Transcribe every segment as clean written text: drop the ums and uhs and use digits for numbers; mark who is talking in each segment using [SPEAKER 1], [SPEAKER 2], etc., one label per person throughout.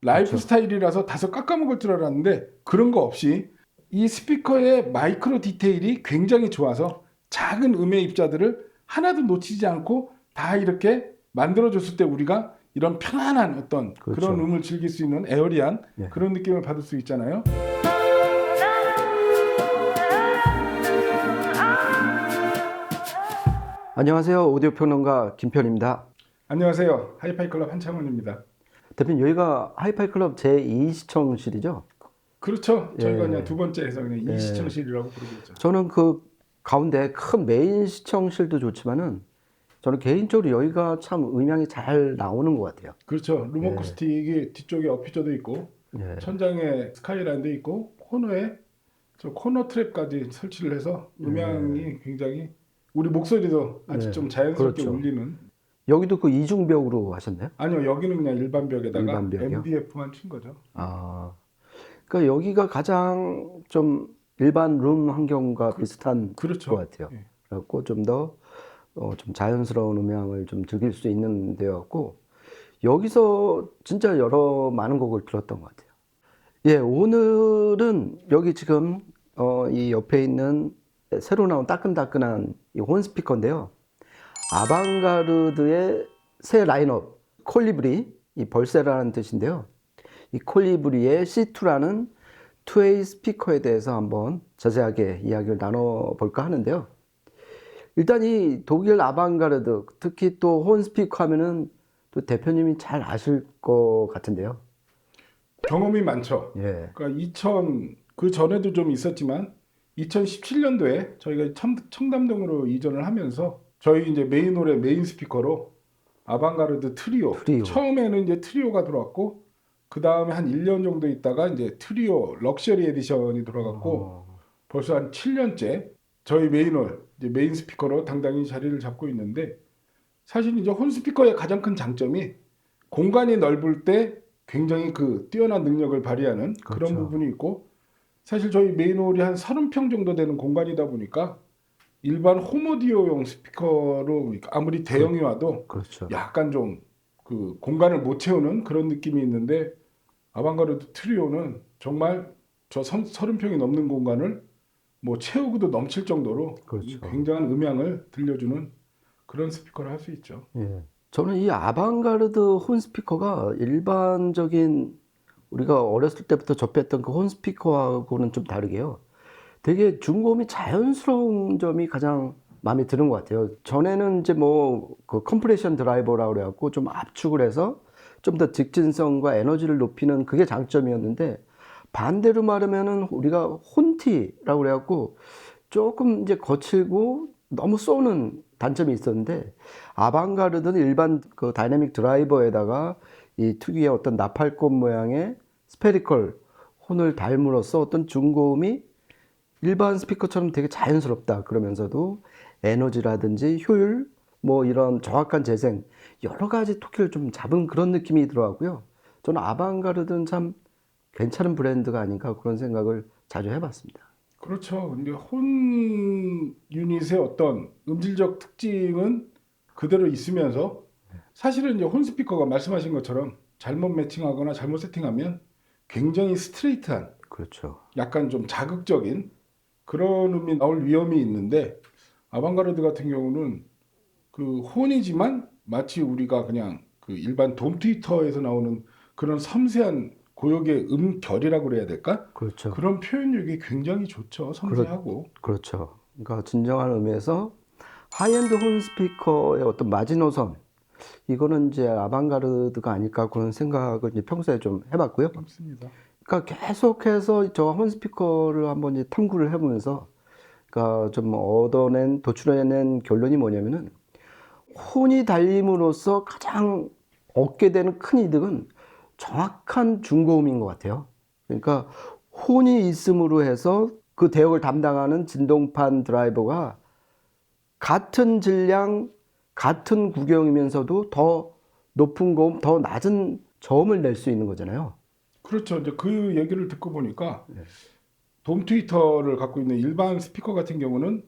[SPEAKER 1] 라이프
[SPEAKER 2] 그렇죠.
[SPEAKER 1] 스타일이라서 다소 깎아먹을 줄 알았는데 그런 거 없이 이 스피커의 마이크로 디테일이 굉장히 좋아서 작은 음의 입자들을 하나도 놓치지 않고 다 이렇게 만들어줬을 때 우리가 이런 편안한 어떤 그런
[SPEAKER 2] 그렇죠.
[SPEAKER 1] 음을 즐길 수 있는 에어리한
[SPEAKER 2] 예.
[SPEAKER 1] 그런 느낌을 받을 수 있잖아요.
[SPEAKER 2] 안녕하세요. 오디오 평론가 김편입니다.
[SPEAKER 1] 안녕하세요. 하이파이 클럽 한창원입니다.
[SPEAKER 2] 대표님, 여기가 하이파이 클럽 제2 시청실이죠?
[SPEAKER 1] 그렇죠. 저희가 그냥
[SPEAKER 2] 예.
[SPEAKER 1] 두 번째에서 그냥 이
[SPEAKER 2] 예.
[SPEAKER 1] 시청실이라고 부르고 있죠.
[SPEAKER 2] 저는 그 가운데 큰 메인 시청실도 좋지만은 저는 개인적으로 여기가 참 음향이 잘 나오는 것 같아요.
[SPEAKER 1] 그렇죠.
[SPEAKER 2] 예.
[SPEAKER 1] 루머쿠스틱이 뒤쪽에 어피저도 있고
[SPEAKER 2] 예.
[SPEAKER 1] 천장에 스카이라인도 있고 코너에 저 코너 트랩까지 설치를 해서
[SPEAKER 2] 예.
[SPEAKER 1] 음향이 굉장히 우리 목소리도 아주
[SPEAKER 2] 예.
[SPEAKER 1] 좀 자연스럽게
[SPEAKER 2] 그렇죠.
[SPEAKER 1] 울리는.
[SPEAKER 2] 여기도 그 이중벽으로 하셨나요?
[SPEAKER 1] 아니요, 여기는 그냥 일반 벽에다가
[SPEAKER 2] 일반벽이요?
[SPEAKER 1] MDF만 친 거죠.
[SPEAKER 2] 아. 그러니까 여기가 가장 좀 일반 룸 환경과 비슷한 것
[SPEAKER 1] 그렇죠.
[SPEAKER 2] 같아요.
[SPEAKER 1] 예.
[SPEAKER 2] 그래갖고 좀 더 좀 자연스러운 음향을 좀 즐길 수 있는 데였고, 여기서 진짜 많은 곡을 들었던 것 같아요. 예, 오늘은 여기 지금 이 옆에 있는 새로 나온 따끈따끈한 이 혼 스피커인데요. 아방가르드의 새 라인업 콜리브리, 이 벌새라는 뜻인데요. 이 콜리브리의 C2라는 투웨이 스피커에 대해서 한번 자세하게 이야기를 나눠볼까 하는데요. 일단 이 독일 아방가르드, 특히 또 혼 스피커 하면은 또 대표님이 잘 아실 것 같은데요.
[SPEAKER 1] 경험이 많죠.
[SPEAKER 2] 예.
[SPEAKER 1] 그러니까 그 전에도 좀 있었지만 2017년도에 저희가 청담동으로 이전을 하면서 저희 이제 메인 노래 메인 스피커로 아방가르드 트리오.
[SPEAKER 2] 트리오.
[SPEAKER 1] 처음에는 이제 트리오가 들어왔고 그 다음에 한 1년 정도 있다가 이제 트리오 럭셔리 에디션이 들어갔고
[SPEAKER 2] 어,
[SPEAKER 1] 벌써 한 7년째 저희 이제 메인 스피커로 당당히 자리를 잡고 있는데, 사실 이제 혼 스피커의 가장 큰 장점이 공간이 넓을 때 굉장히 그 뛰어난 능력을 발휘하는 그런
[SPEAKER 2] 그렇죠.
[SPEAKER 1] 부분이 있고, 사실 저희 메인홀이 한 30평 정도 되는 공간이다 보니까 일반 홈오디오용 스피커로 아무리
[SPEAKER 2] 그,
[SPEAKER 1] 대형이 와도
[SPEAKER 2] 그렇죠.
[SPEAKER 1] 약간 좀 그 공간을 못 채우는 그런 느낌이 있는데, 아방가르드 트리오는 정말 저 30평이 넘는 공간을 뭐 채우고도 넘칠 정도로 이
[SPEAKER 2] 그렇죠.
[SPEAKER 1] 굉장한 음향을 들려주는 그런 스피커를 할 수 있죠.
[SPEAKER 2] 예. 저는 이 아방가르드 혼 스피커가 일반적인 우리가 어렸을 때부터 접했던 그 혼 스피커하고는 좀 다르게요. 되게 중고음이 자연스러운 점이 가장 마음에 드는 것 같아요. 전에는 이제 뭐 그 컴프레션 드라이버라고 그래갖고 좀 압축을 해서 좀 더 직진성과 에너지를 높이는 그게 장점이었는데, 반대로 말하면은 우리가 혼티라고 그래갖고 조금 이제 거칠고 너무 쏘는 단점이 있었는데, 아방가르드는 일반 그 다이내믹 드라이버에다가 이 특유의 어떤 나팔꽃 모양의 스페리컬 혼을 닮으로써 어떤 중고음이 일반 스피커처럼 되게 자연스럽다 그러면서도 에너지라든지 효율, 뭐 이런 정확한 재생, 여러 가지 토끼를 좀 잡은 그런 느낌이 들어가고요. 저는 아방가르드는 참 괜찮은 브랜드가 아닌가 그런 생각을 자주 해봤습니다.
[SPEAKER 1] 그렇죠. 근데 혼 유닛의 어떤 음질적 특징은 그대로 있으면서, 사실은 이제 혼 스피커가 말씀하신 것처럼 잘못 매칭하거나 잘못 세팅하면 굉장히 스트레이트한
[SPEAKER 2] 그렇죠.
[SPEAKER 1] 약간 좀 자극적인 그런 음이 나올 위험이 있는데, 아방가르드 같은 경우는 그 혼이지만 마치 우리가 그냥 그 일반 돔 트위터에서 나오는 그런 섬세한 고역의 음결이라고 그래야 될까?
[SPEAKER 2] 그렇죠.
[SPEAKER 1] 그런 표현력이 굉장히 좋죠.
[SPEAKER 2] 그렇,
[SPEAKER 1] 섬세하고.
[SPEAKER 2] 그렇죠. 그러니까 진정한 의미에서 하이엔드 홈 스피커의 어떤 마지노선, 이거는 이제 아방가르드가 아닐까 그런 생각을 이제 평소에 좀 해봤고요.
[SPEAKER 1] 맞습니다.
[SPEAKER 2] 그러니까 계속해서 저 홈 스피커를 한번 이제 탐구를 해보면서, 그러니까 좀 도출해낸 결론이 뭐냐면은, 혼이 달림으로써 가장 얻게 되는 큰 이득은 정확한 중고음인 것 같아요. 그러니까 혼이 있음으로 해서 그 대역을 담당하는 진동판 드라이버가 같은 질량, 같은 구경이면서도 더 높은 고음, 더 낮은 저음을 낼 수 있는 거잖아요.
[SPEAKER 1] 그렇죠. 이제 그 얘기를 듣고 보니까 돔 트위터를 갖고 있는 일반 스피커 같은 경우는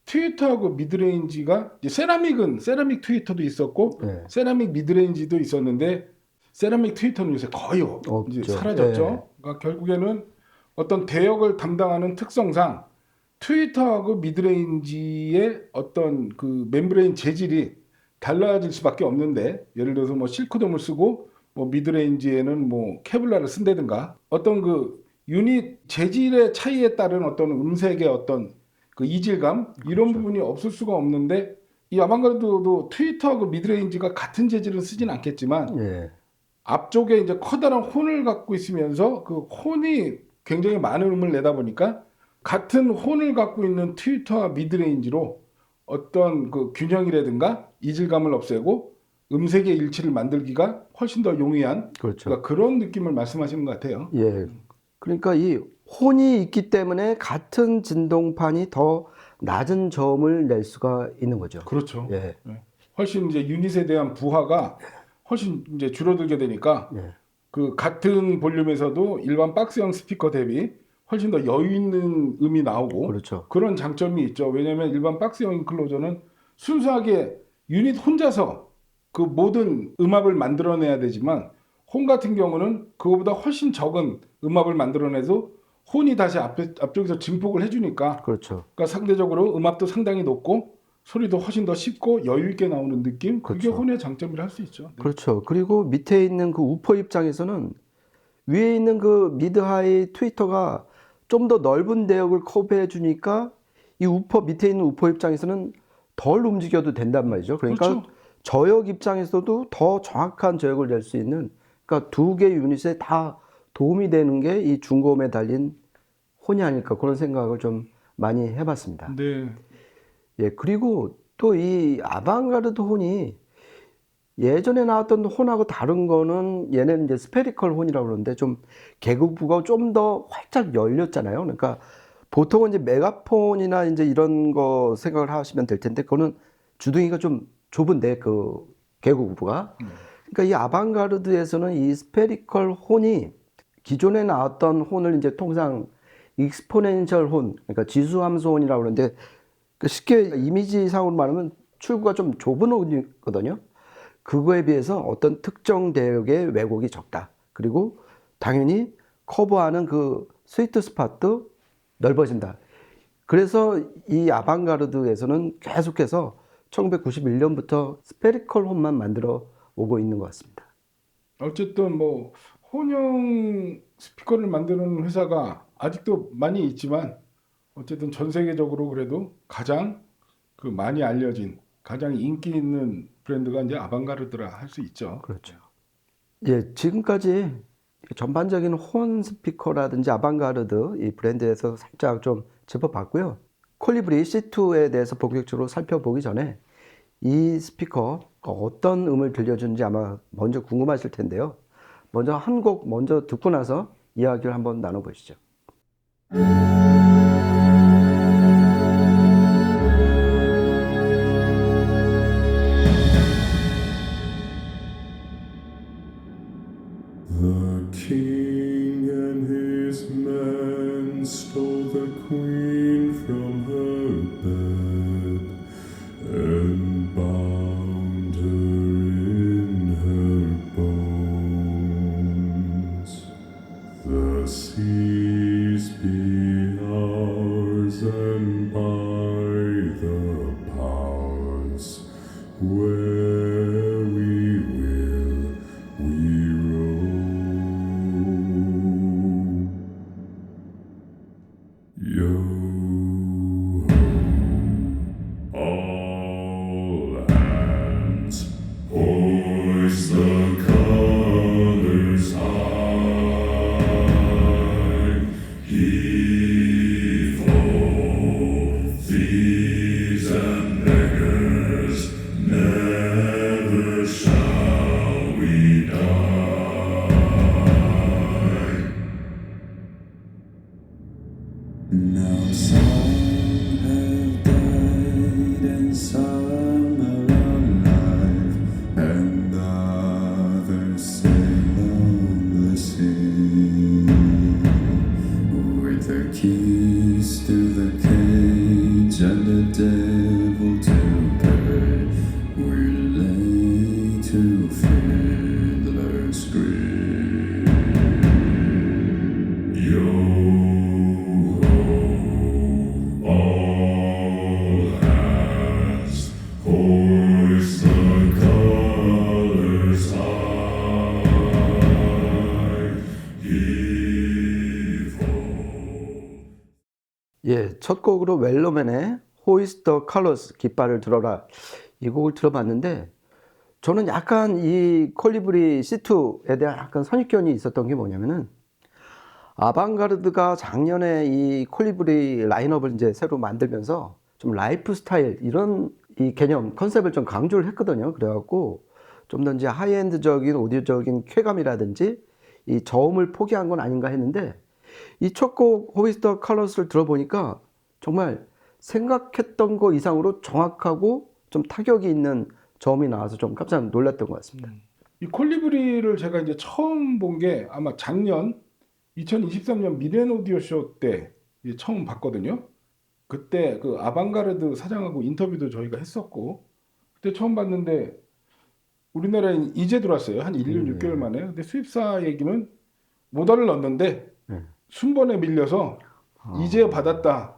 [SPEAKER 1] 트위터하고 미드레인지가 이제 세라믹 트위터도 있었고
[SPEAKER 2] 네.
[SPEAKER 1] 세라믹 미드레인지도 있었는데, 세라믹 트위터는 요새 거의 이제
[SPEAKER 2] 없죠.
[SPEAKER 1] 사라졌죠.
[SPEAKER 2] 예.
[SPEAKER 1] 그러니까 결국에는 어떤 대역을 담당하는 특성상 트위터하고 미드레인지의 어떤 그 멤브레인 재질이 달라질 수밖에 없는데, 예를 들어서 뭐 실크돔을 쓰고 뭐 미드레인지에는 뭐 케블라를 쓴다든가, 어떤 그 유닛 재질의 차이에 따른 어떤 음색의 어떤 그 이질감, 이런 부분이 없을 수가 없는데, 이 아방가르드도 트위터하고 미드레인지가 같은 재질을 쓰진 않겠지만
[SPEAKER 2] 예.
[SPEAKER 1] 앞쪽에 이제 커다란 혼을 갖고 있으면서 그 혼이 굉장히 많은 음을 내다 보니까 같은 혼을 갖고 있는 트위터와 미드레인지로 어떤 그 균형이라든가 이질감을 없애고 음색의 일치를 만들기가 훨씬 더 용이한,
[SPEAKER 2] 그렇죠.
[SPEAKER 1] 그러니까 그런 느낌을 말씀하시는 것 같아요.
[SPEAKER 2] 예. 그러니까 이 혼이 있기 때문에 같은 진동판이 더 낮은 저음을 낼 수가 있는 거죠.
[SPEAKER 1] 그렇죠.
[SPEAKER 2] 예.
[SPEAKER 1] 예. 훨씬 이제 유닛에 대한 부하가 훨씬 이제 줄어들게 되니까
[SPEAKER 2] 예.
[SPEAKER 1] 그 같은 볼륨에서도 일반 박스형 스피커 대비 훨씬 더 여유 있는 음이 나오고,
[SPEAKER 2] 그렇죠.
[SPEAKER 1] 그런 장점이 있죠. 왜냐하면 일반 박스형 인클로저는 순수하게 유닛 혼자서 그 모든 음압을 만들어내야 되지만, 혼 같은 경우는 그거보다 훨씬 적은 음압을 만들어내도 혼이 다시 앞쪽에서 증폭을 해주니까,
[SPEAKER 2] 그렇죠.
[SPEAKER 1] 그러니까 상대적으로 음압도 상당히 높고 소리도 훨씬 더 쉽고 여유 있게 나오는 느낌, 그게
[SPEAKER 2] 그렇죠.
[SPEAKER 1] 혼의 장점이라 할 수 있죠. 네.
[SPEAKER 2] 그렇죠. 그리고 밑에 있는 그 우퍼 입장에서는 위에 있는 그 미드하이 트위터가 좀 더 넓은 대역을 커버해 주니까 이 우퍼 밑에 있는 우퍼 입장에서는 덜 움직여도 된단 말이죠. 그러니까
[SPEAKER 1] 그렇죠.
[SPEAKER 2] 저역 입장에서도 더 정확한 저역을 낼 수 있는, 그러니까 두 개 유닛에 다 도움이 되는 게 이 중고음에 달린 혼이 아닐까, 그런 생각을 좀 많이 해봤습니다.
[SPEAKER 1] 네.
[SPEAKER 2] 예, 그리고 또 이 아방가르드 혼이 예전에 나왔던 혼하고 다른 거는, 얘네는 이제 스페리컬 혼이라고 그러는데 좀 개구부가 좀 더 활짝 열렸잖아요. 그러니까 보통은 이제 메가폰이나 이제 이런 거 생각을 하시면 될 텐데, 그거는 주둥이가 좀 좁은데 그 개구부가. 그러니까 이 아방가르드에서는 이 스페리컬 혼이 기존에 나왔던 혼을 이제 통상 익스포넨셜 혼, 그러니까 지수함수 혼이라고 그러는데, 그 쉽게 이미지상으로 말하면 출구가 좀 좁은 혼이거든요. 그거에 비해서 어떤 특정 대역의 왜곡이 적다. 그리고 당연히 커버하는 그 스위트 스팟도 넓어진다. 그래서 이 아방가르드에서는 계속해서 1991년부터 스페리컬 홈만 만들어 오고 있는 것 같습니다.
[SPEAKER 1] 어쨌든 뭐 혼용 스피커를 만드는 회사가 아직도 많이 있지만, 어쨌든 전 세계적으로 그래도 가장 그 많이 알려진, 가장 인기 있는 브랜드가 이제 아방가르드라 할 수 있죠.
[SPEAKER 2] 그렇죠. 예, 지금까지 전반적인 혼 스피커라든지 아방가르드 이 브랜드에서 살짝 좀 짚어봤고요. 콜리브리 C2에 대해서 본격적으로 살펴보기 전에 이 스피커가 어떤 음을 들려주는지 아마 먼저 궁금하실 텐데요. 먼저 한 곡 먼저 듣고 나서 이야기를 한번 나눠보시죠.
[SPEAKER 3] The king and his men stole the queen from her bed and bound her in her bones. The seas be ours and by the powers where we will we roam. Yo ho, all hands, hoist the colors high. He
[SPEAKER 2] 예, 첫 곡으로 웰로맨의 Hoist the Colors 깃발을 들어라 이 곡을 들어봤는데 저는 약간 이 콜리브리 C2에 대한 약간 선입견이 있었던 게 뭐냐면은 아방가르드가 작년에 이 콜리브리 라인업을 이제 새로 만들면서 좀 라이프 스타일 이런 이 개념 컨셉을 좀 강조를 했거든요. 그래갖고 좀 더 이제 하이엔드적인 오디오적인 쾌감이라든지 이 저음을 포기한 건 아닌가 했는데 이 첫 곡 호이스터 컬러스를 들어보니까 정말 생각했던 거 이상으로 정확하고 좀 타격이 있는 저음이 나와서 좀 깜짝 놀랐던 것 같습니다.
[SPEAKER 1] 이 콜리브리를 제가 이제 처음 본 게 아마 작년 2023년 미렌 오디오 쇼 때 이제 처음 봤거든요. 그때 그 아방가르드 사장하고 인터뷰도 저희가 했었고 그때 처음 봤는데 우리나라에 이제 들어왔어요. 한 1년 6개월 만에. 근데 수입사 얘기는 모달을 넣었는데
[SPEAKER 2] 네.
[SPEAKER 1] 순번에 밀려서 이제 받았다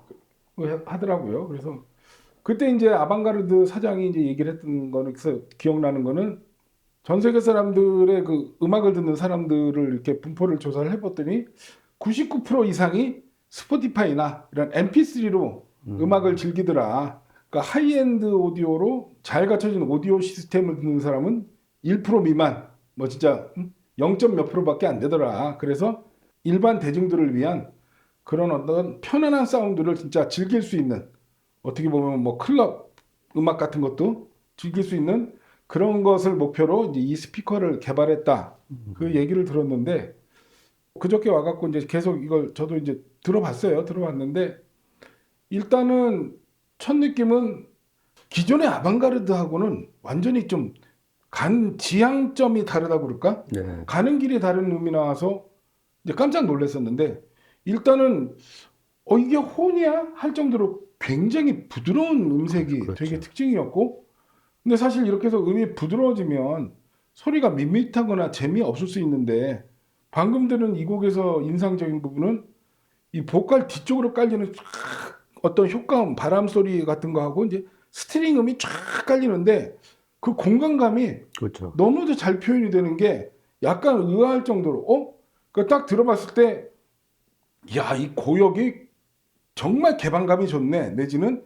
[SPEAKER 1] 하더라고요. 그래서 그때 이제 아방가르드 사장이 이제 얘기를 했던 거는 그래서 기억나는 거는 전 세계 사람들의 그 음악을 듣는 사람들을 이렇게 분포를 조사를 해봤더니 99% 이상이 스포티파이나 이런 MP3로 음악을 즐기더라. 그러니까 하이엔드 오디오로 잘 갖춰진 오디오 시스템을 듣는 사람은 1% 미만, 뭐 진짜 0. 몇 프로밖에 안 되더라. 그래서 일반 대중들을 위한 그런 어떤 편안한 사운드를 진짜 즐길 수 있는 어떻게 보면 뭐 클럽 음악 같은 것도 즐길 수 있는 그런 것을 목표로 이제 이 스피커를 개발했다. 그 얘기를 들었는데 그저께 와갖고 이제 계속 이걸 저도 이제 들어봤어요. 들어봤는데 일단은 첫 느낌은 기존의 아방가르드하고는 완전히 좀 간 지향점이 다르다고 그럴까?
[SPEAKER 2] 네.
[SPEAKER 1] 가는 길이 다른 음이 나와서 이제 깜짝 놀랐었는데 일단은 이게 혼이야? 할 정도로 굉장히 부드러운 음색이
[SPEAKER 2] 그렇죠.
[SPEAKER 1] 되게 특징이었고 근데 사실 이렇게 해서 음이 부드러워지면 소리가 밋밋하거나 재미없을 수 있는데 방금 들은 이 곡에서 인상적인 부분은 이 보컬 뒤쪽으로 깔리는 쫙 어떤 효과음, 바람 소리 같은 거 하고 이제 스트링 음이 쫙 깔리는데 그 공간감이
[SPEAKER 2] 그렇죠.
[SPEAKER 1] 너무도 잘 표현이 되는 게 약간 의아할 정도로 그 딱 들어봤을 때 야, 이 고역이 정말 개방감이 좋네. 내지는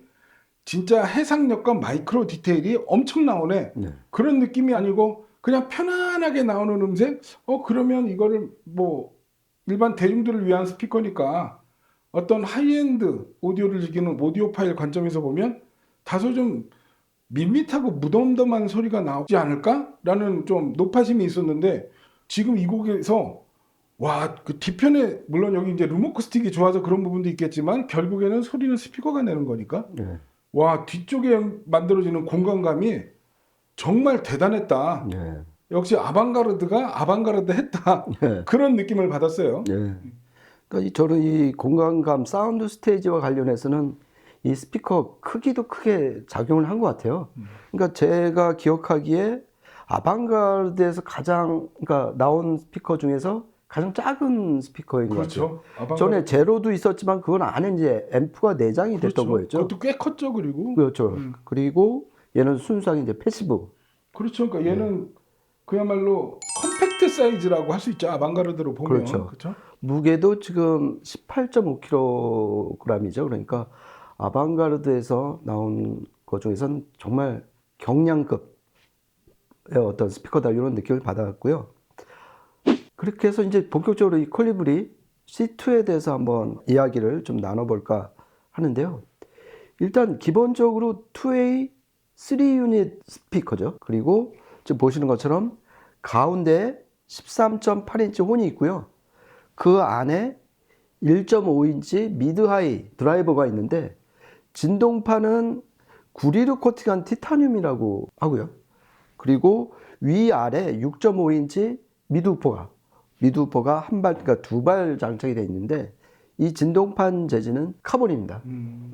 [SPEAKER 1] 진짜 해상력과 마이크로 디테일이 엄청 나오네.
[SPEAKER 2] 네.
[SPEAKER 1] 그런 느낌이 아니고 그냥 편안하게 나오는 음색. 그러면 이거를 뭐 일반 대중들을 위한 스피커니까 어떤 하이엔드 오디오를 즐기는 오디오파일 관점에서 보면 다소 좀 밋밋하고 무덤덤한 소리가 나오지 않을까라는 좀 높아심이 있었는데 지금 이 곡에서 와, 그 뒤편에 물론 여기 이제 룸어쿠스틱이 좋아서 그런 부분도 있겠지만 결국에는 소리는 스피커가 내는 거니까
[SPEAKER 2] 네.
[SPEAKER 1] 와, 뒤쪽에 만들어지는 공간감이 정말 대단했다.
[SPEAKER 2] 네.
[SPEAKER 1] 역시 아방가르드가 아방가르드 했다.
[SPEAKER 2] 네.
[SPEAKER 1] 그런 느낌을 받았어요.
[SPEAKER 2] 네. 그러니까 저는 이 공간감, 사운드 스테이지와 관련해서는 이 스피커 크기도 크게 작용을 한 것 같아요. 그러니까 제가 기억하기에 아방가르드에서 그러니까 나온 스피커 중에서 가장 작은 스피커인 것
[SPEAKER 1] 그렇죠.
[SPEAKER 2] 같아요. 전에 제로도 있었지만 그건 안에 이제 앰프가 내장이 됐던
[SPEAKER 1] 그렇죠.
[SPEAKER 2] 거였죠.
[SPEAKER 1] 그것도 꽤 컸죠. 그리고
[SPEAKER 2] 그렇죠. 그리고 얘는 순수하게 이제 패시브.
[SPEAKER 1] 그렇죠. 그러니까 얘는 그야말로 컴팩트 사이즈라고 할 수 있죠. 아방가르드로 보면.
[SPEAKER 2] 그렇죠.
[SPEAKER 1] 그렇죠.
[SPEAKER 2] 무게도 지금 18.5kg이죠. 그러니까 아방가르드에서 나온 것 중에서는 정말 경량급의 어떤 스피커다 이런 느낌을 받았고요. 그렇게 해서 이제 본격적으로 이 콜리브리 C2에 대해서 한번 이야기를 좀 나눠볼까 하는데요. 일단 기본적으로 2A 3유닛 스피커죠. 그리고 지금 보시는 것처럼 가운데에 13.8인치 혼이 있고요. 그 안에 1.5인치 미드하이 드라이버가 있는데 진동판은 구리로 코팅한 티타늄이라고 하고요. 그리고 위아래 6.5인치 미드우퍼가 한 발, 그러니까 두 발 장착이 되어 있는데 이 진동판 재질은 카본입니다.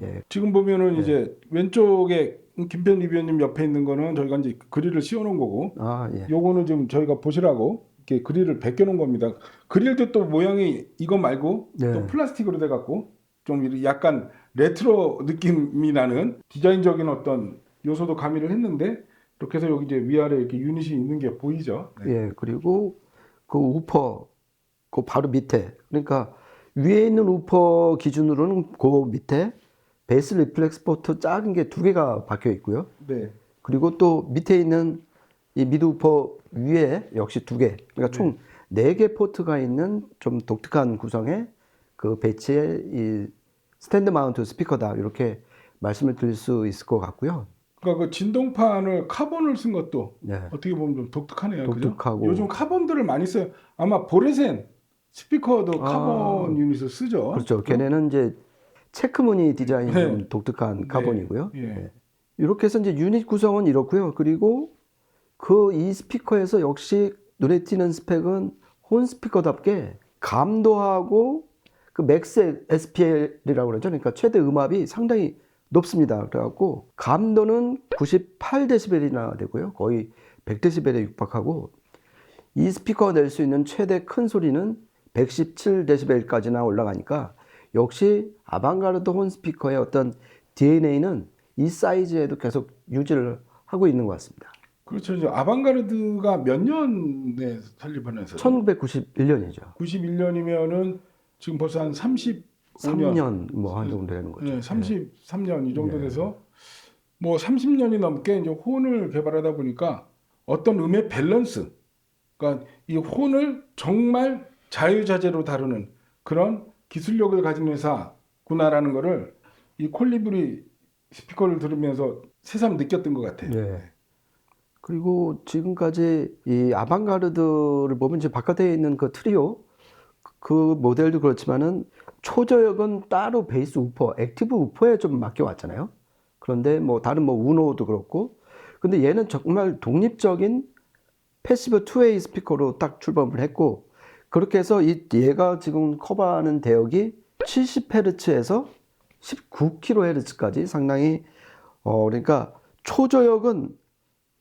[SPEAKER 2] 예.
[SPEAKER 1] 지금 보면은 이제 왼쪽에 김편 리뷰님 옆에 있는 거는 저희가 이제 그릴을 씌워놓은 거고,
[SPEAKER 2] 아, 예.
[SPEAKER 1] 요거는 지금 저희가 보시라고 이렇게 그릴을 벗겨놓은 겁니다. 그릴도 또 모양이 이거 말고
[SPEAKER 2] 네.
[SPEAKER 1] 또 플라스틱으로 돼갖고 좀 약간 레트로 느낌이 나는 디자인적인 어떤 요소도 가미를 했는데 이렇게 해서 여기 이제 위아래 이렇게 유닛이 있는 게 보이죠. 네.
[SPEAKER 2] 예, 그리고 그 우퍼 그 바로 밑에 그러니까 위에 있는 우퍼 기준으로는 그 밑에 베이스 리플렉스 포트 작은 게 2개가 박혀 있고요.
[SPEAKER 1] 네.
[SPEAKER 2] 그리고 또 밑에 있는 이 미드 우퍼 위에 역시 2개. 그러니까 총 4개 포트가 있는 좀 독특한 구성의 그 배치의 이 스탠드 마운트 스피커다. 이렇게 말씀을 드릴 수 있을 것 같고요.
[SPEAKER 1] 그러니까 그 진동판을 카본을 쓴 것도
[SPEAKER 2] 네.
[SPEAKER 1] 어떻게 보면 좀 독특하네요.
[SPEAKER 2] 독특하고.
[SPEAKER 1] 그죠? 요즘 카본들을 많이 써요. 아마 보레센 스피커도 카본 유닛을 쓰죠.
[SPEAKER 2] 그렇죠. 걔네는 이제 체크무늬 디자인이
[SPEAKER 1] 네.
[SPEAKER 2] 좀 독특한 카본이고요.
[SPEAKER 1] 예.
[SPEAKER 2] 네. 이렇게 해서 이제 유닛 구성은 이렇고요. 그리고 그 이 스피커에서 역시 눈에 띄는 스펙은 혼 스피커답게 감도하고 그 맥스 SPL이라고 그러죠. 그러니까 최대 음압이 상당히 높습니다. 그래갖고 감도는 98dB이나 되고요. 거의 100dB에 육박하고 이 스피커가 낼 수 있는 최대 큰 소리는 117dB까지나 올라가니까 역시 아방가르드 혼 스피커의 어떤 DNA는 이 사이즈에도 계속 유지를 하고 있는 것 같습니다.
[SPEAKER 1] 그렇죠. 이제 아방가르드가 몇 년에 설립을 해서
[SPEAKER 2] 1991년이죠.
[SPEAKER 1] 91년이면은 지금 벌써 한 35년,
[SPEAKER 2] 3년 뭐 한 정도 되는 거죠.
[SPEAKER 1] 네, 33년 이 정도 돼서 뭐 30년이 넘게 이제 혼을 개발하다 보니까 어떤 음의 밸런스, 그러니까 이 혼을 정말 자유자재로 다루는 그런 기술력을 가진 회사구나라는 거를 이 콜리브리 스피커를 들으면서 새삼 느꼈던 것 같아요.
[SPEAKER 2] 네. 그리고 지금까지 이 아방가르드를 보면 이제 바깥에 있는 그 트리오 그 모델도 그렇지만은 초저역은 따로 베이스 우퍼, 액티브 우퍼에 좀 맡겨 왔잖아요. 그런데 뭐 다른 뭐 우노도 그렇고, 근데 얘는 정말 독립적인 패시브 투웨이 스피커로 딱 출범을 했고, 그렇게 해서 얘가 지금 커버하는 대역이 70Hz에서 19kHz까지 상당히 그러니까 초저역은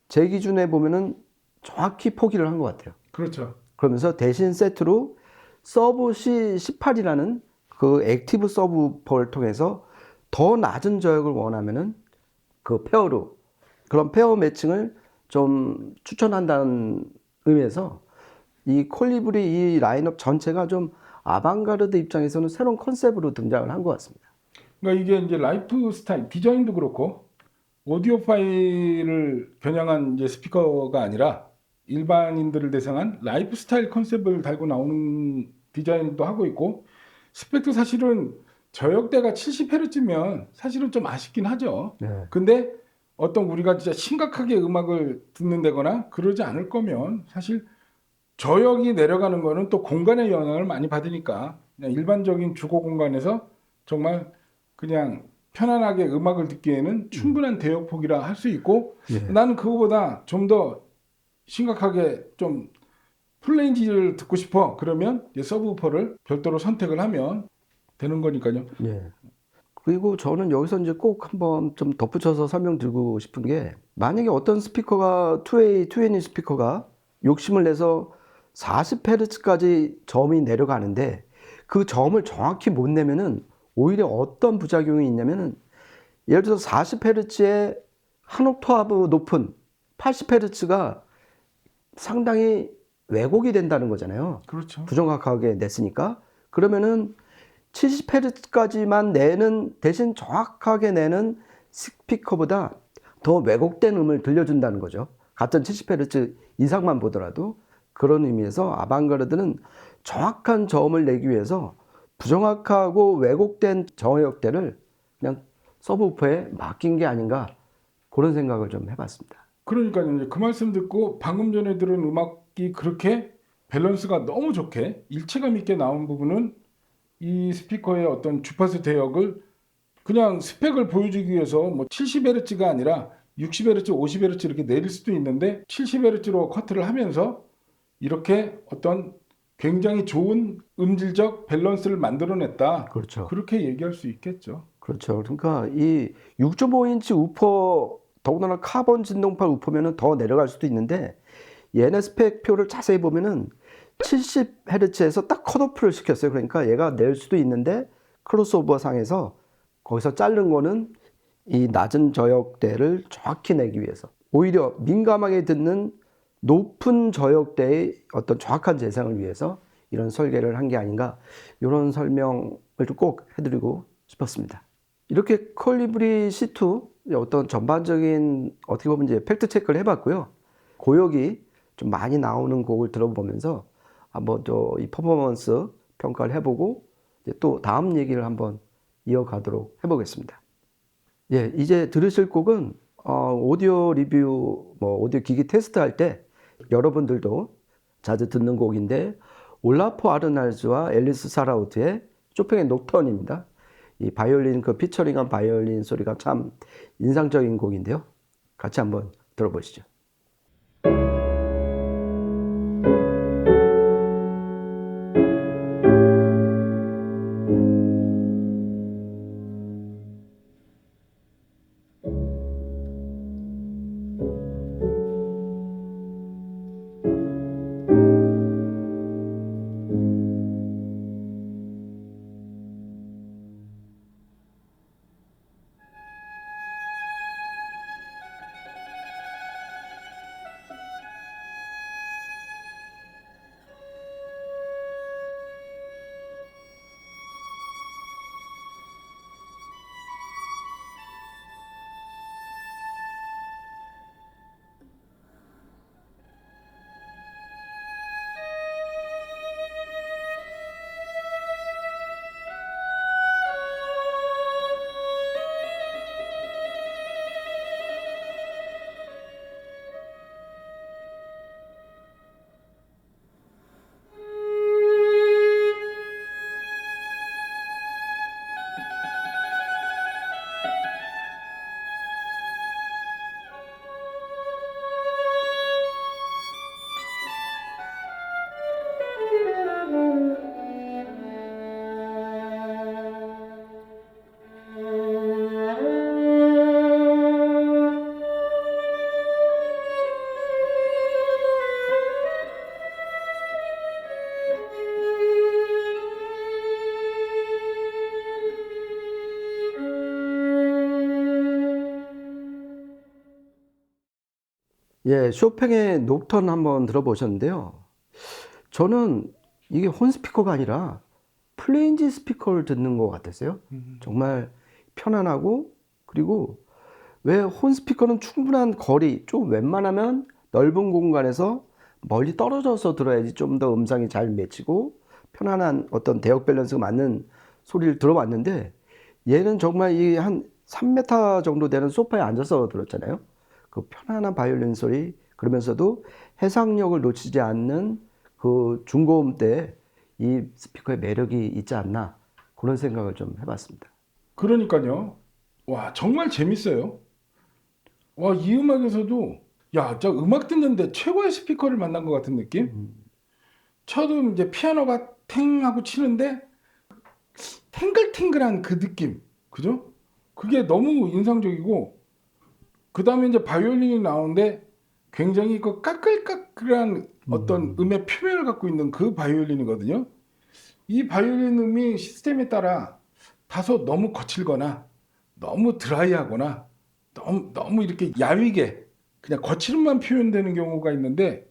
[SPEAKER 2] 제 기준에 보면은 정확히 포기를 한 것 같아요.
[SPEAKER 1] 그렇죠.
[SPEAKER 2] 그러면서 대신 세트로 서브 C18이라는 그 액티브 서브퍼를 통해서 더 낮은 저역을 원하면은 그 페어로 그런 페어 매칭을 좀 추천한다는 의미에서 이 콜리브리 이 라인업 전체가 좀 아방가르드 입장에서는 새로운 컨셉으로 등장을 한 것 같습니다.
[SPEAKER 1] 그러니까 이게 이제 라이프 스타일 디자인도 그렇고 오디오 파일을 겨냥한 이제 스피커가 아니라 일반인들을 대상한 라이프 스타일 컨셉을 달고 나오는 디자인도 하고 있고 스펙도 사실은 저역대가 70Hz면 사실은 좀 아쉽긴 하죠.
[SPEAKER 2] 네.
[SPEAKER 1] 근데 어떤 우리가 진짜 심각하게 음악을 듣는다거나 그러지 않을 거면 사실 저역이 내려가는 거는 또 공간의 영향을 많이 받으니까 그냥 일반적인 주거 공간에서 정말 그냥 편안하게 음악을 듣기에는 충분한 대역폭이라 할 수 있고
[SPEAKER 2] 예.
[SPEAKER 1] 나는 그거보다 좀 더 심각하게 좀 플레인지를 듣고 싶어 그러면 이제 서브우퍼를 별도로 선택을 하면 되는 거니까요.
[SPEAKER 2] 예. 그리고 저는 여기서 이제 꼭 한번 좀 덧붙여서 설명드리고 싶은 게 만약에 어떤 스피커가 투웨이 스피커가 욕심을 내서 40Hz까지 점이 내려가는데 그 점을 정확히 못 내면은 오히려 어떤 부작용이 있냐면은 예를 들어서 40Hz의 한 옥타브 높은 80Hz가 상당히 왜곡이 된다는 거잖아요.
[SPEAKER 1] 그렇죠.
[SPEAKER 2] 부정확하게 냈으니까. 그러면은 70Hz까지만 내는 대신 정확하게 내는 스피커보다 더 왜곡된 음을 들려준다는 거죠. 같은 70Hz 이상만 보더라도 그런 의미에서 아방가르드는 정확한 저음을 내기 위해서 부정확하고 왜곡된 저역대를 그냥 서브우퍼에 맡긴 게 아닌가 그런 생각을 좀 해봤습니다.
[SPEAKER 1] 그러니까요. 이제 그 말씀 듣고 방금 전에 들은 음악이 그렇게 밸런스가 너무 좋게 일체감 있게 나온 부분은 이 스피커의 어떤 주파수 대역을 그냥 스펙을 보여주기 위해서 뭐 70Hz가 아니라 60Hz, 50Hz 이렇게 내릴 수도 있는데 70Hz로 커트를 하면서 이렇게 어떤 굉장히 좋은 음질적 밸런스를 만들어냈다.
[SPEAKER 2] 그렇죠.
[SPEAKER 1] 그렇게 얘기할 수 있겠죠.
[SPEAKER 2] 그렇죠. 그러니까 이 6.5인치 우퍼 더군다나 카본 진동판 우퍼면은 더 내려갈 수도 있는데 얘네 스펙표를 자세히 보면은 70Hz에서 딱 컷오프를 시켰어요. 그러니까 얘가 낼 수도 있는데 크로스오버 상에서 거기서 자른 거는 이 낮은 저역대를 정확히 내기 위해서 오히려 민감하게 듣는 높은 저역대의 어떤 정확한 재생을 위해서 이런 설계를 한 게 아닌가 이런 설명을 좀 꼭 해드리고 싶었습니다. 이렇게 컬리브리 C2 어떤 전반적인 어떻게 보면 이제 팩트 체크를 해봤고요. 고역이 좀 많이 나오는 곡을 들어보면서 한번 또 이 퍼포먼스 평가를 해보고 이제 또 다음 얘기를 한번 이어가도록 해보겠습니다. 예, 이제 들으실 곡은 오디오 리뷰, 오디오 기기 테스트할 때 여러분들도 자주 듣는 곡인데 올라프 아르날즈와 앨리스 사라우트의 쇼팽의 녹턴입니다. 이 바이올린 피처링한 바이올린 소리가 참 인상적인 곡인데요. 같이 한번 들어보시죠. 예, 쇼팽의 녹턴 한번 들어보셨는데요. 저는 이게 혼 스피커가 아니라 플레인지 스피커를 듣는 것 같았어요. 정말 편안하고, 그리고 왜 혼 스피커는 충분한 거리, 좀 웬만하면 넓은 공간에서 멀리 떨어져서 들어야지 좀 더 음상이 잘 맺히고 편안한 어떤 대역 밸런스가 맞는 소리를 들어봤는데, 얘는 정말 이 한 3m 정도 되는 소파에 앉아서 들었잖아요. 그 편안한 바이올린 소리, 그러면서도 해상력을 놓치지 않는 그 중고음 때 이 스피커의 매력이 있지 않나, 그런 생각을 좀 해봤습니다.
[SPEAKER 1] 그러니까요. 와, 정말 재밌어요. 와, 이 음악에서도 야, 저 음악 듣는데 최고의 스피커를 만난 것 같은 느낌? 처음 이제 피아노가 탱 하고 치는데 탱글탱글한 그 느낌. 그죠? 그게 너무 인상적이고, 그 다음에 이제 바이올린이 나오는데 굉장히 그 까끌까끌한 어떤 음의 표면을 갖고 있는 그 바이올린이거든요. 이 바이올린 음이 시스템에 따라 다소 너무 거칠거나 너무 드라이하거나 너무 이렇게 야위게 그냥 거칠음만 표현되는 경우가 있는데,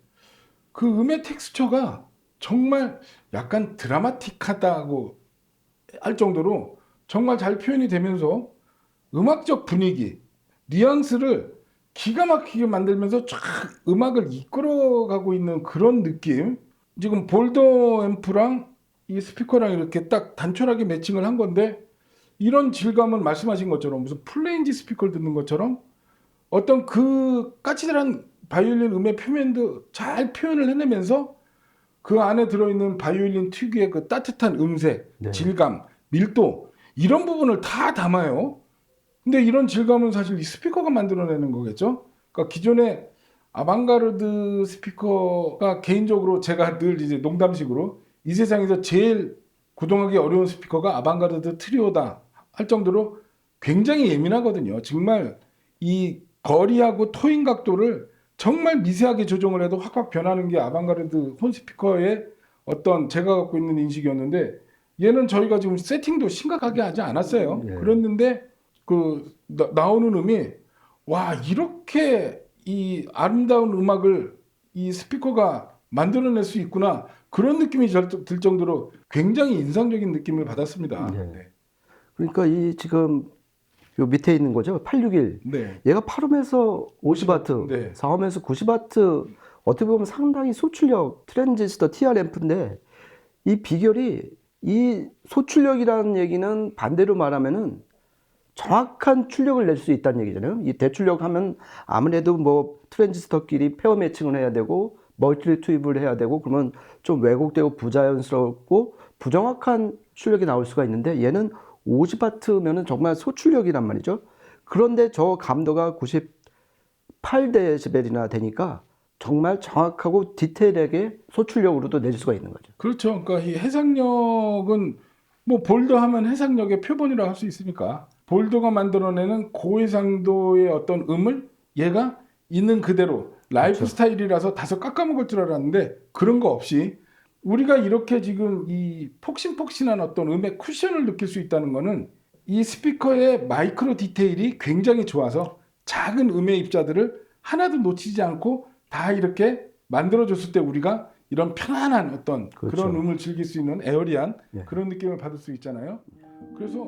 [SPEAKER 1] 그 음의 텍스처가 정말 약간 드라마틱하다고 할 정도로 정말 잘 표현이 되면서 음악적 분위기, 뉘앙스를 기가 막히게 만들면서 쫙 음악을 이끌어가고 있는 그런 느낌. 지금 볼더 앰프랑 이 스피커랑 이렇게 딱 단촐하게 매칭을 한 건데, 이런 질감은 말씀하신 것처럼 무슨 플레인지 스피커를 듣는 것처럼 어떤 그 까칠한 바이올린 음의 표면도 잘 표현을 해내면서 그 안에 들어있는 바이올린 특유의 그 따뜻한 음색,
[SPEAKER 2] 네.
[SPEAKER 1] 질감, 밀도, 이런 부분을 다 담아요. 근데 이런 질감은 사실 이 스피커가 만들어내는 거겠죠. 그러니까 기존의 아방가르드 스피커가 개인적으로 제가 늘 이제 농담식으로 이 세상에서 제일 구동하기 어려운 스피커가 아방가르드 트리오다 할 정도로 굉장히 예민하거든요. 정말 이 거리하고 토잉 각도를 정말 미세하게 조정을 해도 확확 변하는 게 아방가르드 혼 스피커의 어떤 제가 갖고 있는 인식이었는데, 얘는 저희가 지금 세팅도 심각하게 하지 않았어요.
[SPEAKER 2] 네.
[SPEAKER 1] 그랬는데 그 나오는 음이, 와, 이렇게 이 아름다운 음악을 이 스피커가 만들어낼 수 있구나. 그런 느낌이 들 정도로 굉장히 인상적인 느낌을 받았습니다.
[SPEAKER 2] 네.
[SPEAKER 1] 네.
[SPEAKER 2] 그러니까 이 지금 요 밑에 있는 거죠. 861.
[SPEAKER 1] 네.
[SPEAKER 2] 얘가 8옴에서 50와트,
[SPEAKER 1] 네.
[SPEAKER 2] 4옴에서 90와트, 어떻게 보면 상당히 소출력 트랜지스터 TR 앰프인데 이 비결이 이 소출력이라는 얘기는 반대로 말하면은 정확한 출력을 낼 수 있다는 얘기잖아요. 이 대출력 하면 아무래도 뭐 트랜지스터끼리 페어 매칭을 해야 되고 멀티 투입을 해야 되고 그러면 좀 왜곡되고 부자연스럽고 부정확한 출력이 나올 수가 있는데 얘는 50와트면은 정말 소출력이란 말이죠. 그런데 저 감도가 98데시벨이나 되니까 정말 정확하고 디테일하게 소출력으로도 낼 수가 있는 거죠.
[SPEAKER 1] 그렇죠. 그러니까 이 해상력은 뭐 볼더 하면 해상력의 표본이라고 할 수 있으니까 볼더가 만들어내는 고해상도의 어떤 음을 얘가 있는 그대로 라이프
[SPEAKER 2] 그렇죠.
[SPEAKER 1] 스타일이라서 다소 깎아먹을 줄 알았는데 그런 거 없이 우리가 이렇게 지금 이 폭신폭신한 어떤 음의 쿠션을 느낄 수 있다는 거는 이 스피커의 마이크로 디테일이 굉장히 좋아서 작은 음의 입자들을 하나도 놓치지 않고 다 이렇게 만들어줬을 때 우리가 이런 편안한 어떤
[SPEAKER 2] 그렇죠.
[SPEAKER 1] 그런 음을 즐길 수 있는 에어리한
[SPEAKER 2] 네.
[SPEAKER 1] 그런 느낌을 받을 수 있잖아요. 그래서